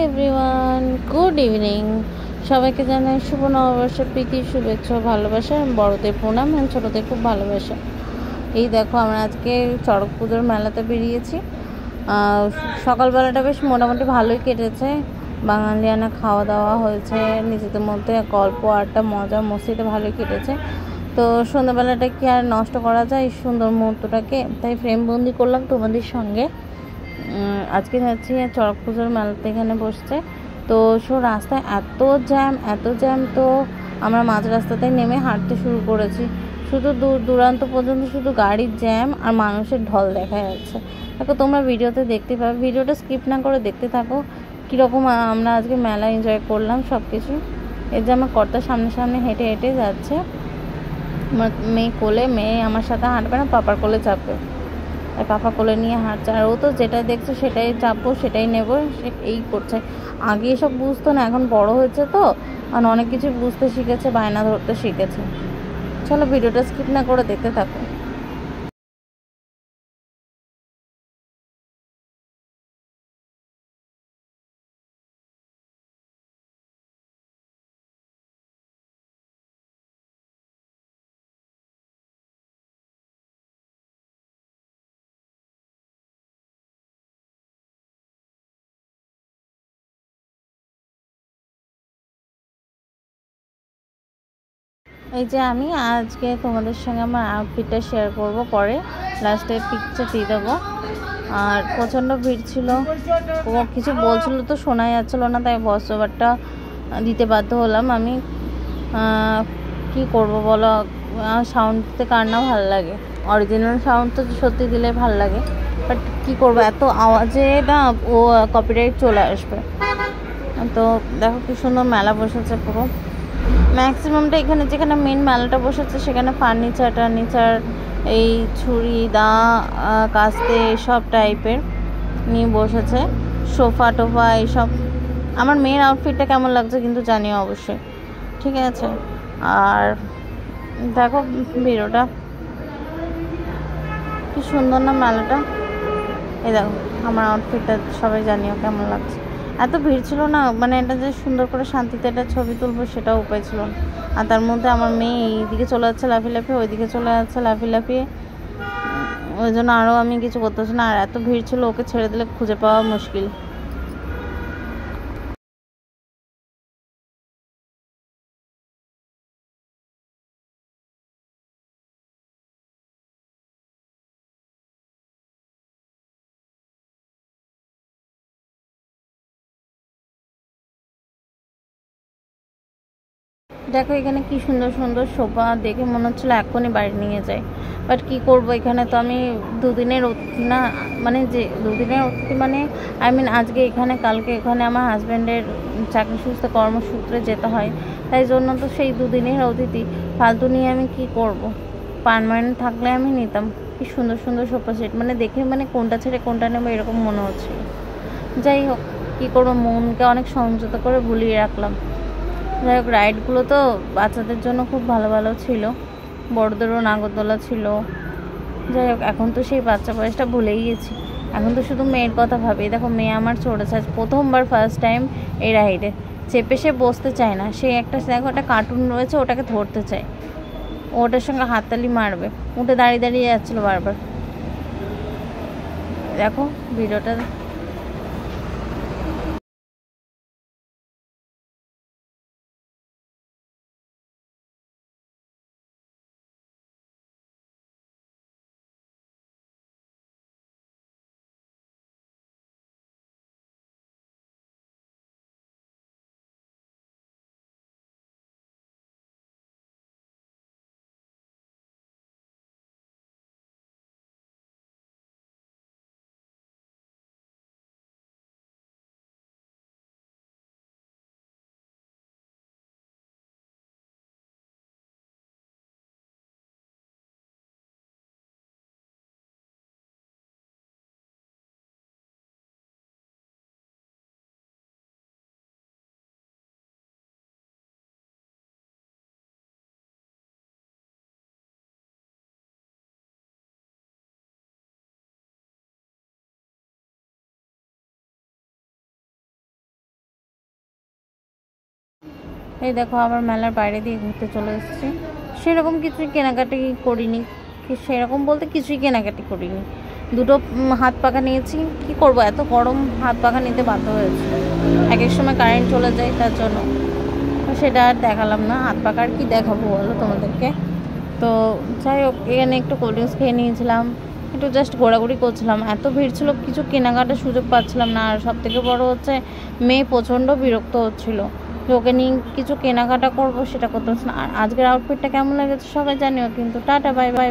Everyone, good evening. সবাইকে জানাই শুভ নববর্ষের প্রীতি, শুভেচ্ছা, ভালোবাসা, বড়দের প্রণাম এবং ছোটদের খুব ভালোবাসা। এই দেখো, আমরা আজকে চড়ক পুজোর মেলাতে বেরিয়েছি। সকালবেলাটা বেশ মোটামুটি ভালোই কেটেছে। বাঙালিয়ানা খাওয়া দাওয়া হয়েছে, নিজেদের মধ্যে গল্প আড্ডা মজা মস্তিতে ভালোই কেটেছে। তো সন্ধ্যাবেলাটা কি আর নষ্ট করা যায় এই সুন্দর মুহূর্তটাকে, তাই ফ্রেমবন্দি করলাম তোমাদের সঙ্গে। আজকে যাচ্ছি চড়ক পুজোর মেলাতে, এখানে বসছে। তো রাস্তায় এত জ্যাম, তো আমরা মাঝ রাস্তাতেই নেমে হাঁটতে শুরু করেছি। শুধু দূর দূরান্ত পর্যন্ত শুধু গাড়ির জ্যাম আর মানুষের ঢল দেখা যাচ্ছে। দেখো, তোমরা ভিডিওতে দেখতে পাবে, ভিডিওটা স্কিপ না করে দেখতে থাকো কীরকম আমরা আজকে মেলা এনজয় করলাম সব কিছু। এই যে আমার কর্তা সামনে সামনে হেঁটে হেঁটে যাচ্ছে, আমার মেয়ে কোলে, মেয়ে আমার সাথে হাঁটবে না, পাপার কোলে চাপবে, আর পাপা কোলে নিয়ে হাঁটছে। আর ও তো যেটা দেখছে সেটাই চাপবো, সেটাই নেবো, এই করছে। আগে এসব বুঝতো না, এখন বড় হয়েছে তো, আর অনেক কিছু বুঝতে শিখেছে, বায়না ধরতে শিখেছে। চলো ভিডিওটা স্কিপ না করে দেখতে থাকো। এই যে আমি আজকে তোমাদের সঙ্গে আমার আউটফিটটা শেয়ার করব, পরে লাস্টে পিকচার দিয়ে দেবো। আর প্রচণ্ড ভিড় ছিল, ও কিছু বলছিল তো শোনা যাচ্ছিলো না, তাই ভয়েস ওভারটা দিতে বাধ্য হলাম আমি। কি করব বলো, সাউন্ড দিতে কার না ভালো লাগে, অরিজিনাল সাউন্ড তো সত্যি দিলে ভালো লাগে, বাট কি করব, এত আওয়াজে না ও কপিরাইট চলে আসবে। তো দেখো কি সুন্দর মেলা বসেছে পুরো। ম্যাক্সিমামটা এখানে যেখানে মেন মেলাটা বসেছে সেখানে ফার্নিচার, এই ছুরি দা কাস্তে সব টাইপের নিয়ে বসেছে, সোফা টোফা এইসব। আমার মেয়ের আউটফিটটা কেমন লাগছে কিন্তু জানিও অবশ্যই, ঠিক আছে? আর দেখো ভিডিওটা কি সুন্দর না মেলাটা। এই দেখো আমার আউটফিটটা, সবাই জানিও কেমন লাগছে। এত ভিড় ছিল না, মানে এটা যে সুন্দর করে শান্তিতে একটা ছবি তুলবো সেটাও উপায় ছিল না। আর তার মধ্যে আমার মেয়ে এইদিকে চলে যাচ্ছে লাফিয়ে, ওইদিকে চলে যাচ্ছে লাফিয়ে, ওই জন্য আরও আমি কিছু করতেছি না। আর এত ভিড় ছিল, ওকে ছেড়ে দিলে খুঁজে পাওয়া মুশকিল। দেখো এখানে কি সুন্দর সুন্দর সোফা, দেখে মনে হচ্ছিলো এখনই বাড়ি নিয়ে যাই, বাট কি করব, এখানে তো আমি দুদিনের অতিথি না, মানে যে দুদিনের অতিথি মানে আজকে এখানে, কালকে এখানে আমার হাজব্যান্ডের চাকরি সূত্রে কর্মসূত্রে যেতে হয়, তাই জন্য তো সেই দুদিনের অতিথি ফালতু নিয়ে আমি কি করব। পার্মানেন্ট থাকলে আমি নিতাম। কি সুন্দর সুন্দর সোফা সেট, মানে দেখে মানে কোনটা ছেড়ে কোনটা নেবো এরকম মনে হচ্ছিল। যাই হোক, কী করবো, মনকে অনেক সংযত করে ভুলিয়ে রাখলাম। যাই হোক, রাইডগুলো তো বাচ্চাদের জন্য খুব ভালো ভালো ছিল, বড়দেরও নাগরদোলা ছিল। যাই হোক, এখন তো সেই বাচ্চা বয়সটা ভুলেই গেছি, এখন তো শুধু মেয়ের কথা ভাবি। দেখো মেয়ে আমার চড়েছে আজ প্রথমবার, ফার্স্ট টাইম এই রাইডে চেপে। সে বসতে চায় না, সে একটা দেখো একটা কার্টুন রয়েছে ওটাকে ধরতে চায়, ওটার সঙ্গে হাততালি মারবে, উঠে দাঁড়িয়ে যাচ্ছিলো বারবার। দেখো ভিডিওটা। এই দেখো আবার মেলার বাইরে দিয়ে ঘুরতে চলে এসেছি। সেরকম কিছুই কেনাকাটি করিনি, সেরকম বলতে কিছুই কেনাকাটি করিনি। দুটো হাত পাখা নিয়েছি, কি করব, এত গরম হাত পাখা নিতে বাধ্য হয়েছে। এক এক সময় কারেন্ট চলে যায়, তার জন্য সেটা আর দেখালাম না। হাত পাখা আর কি দেখাবো বলো তোমাদেরকে। তো যাই হোক, এখানে একটু কোল্ড ড্রিঙ্কস খেয়ে নিয়েছিলাম, একটু জাস্ট ঘোরাঘুরি করছিলাম। এত ভিড় ছিল, কিছু কেনাকাটার সুযোগ পাচ্ছিলাম না। আর সব থেকে বড় হচ্ছে মেয়ে প্রচণ্ড বিরক্ত হচ্ছিল যে ওকে নিয়ে কিছু কেনাকাটা করবো, সেটা করতে পারছি না। আর আজকের আউটফিটটা কেমন লেগেছে সবাই জানিও কিন্তু। Tata, bye bye.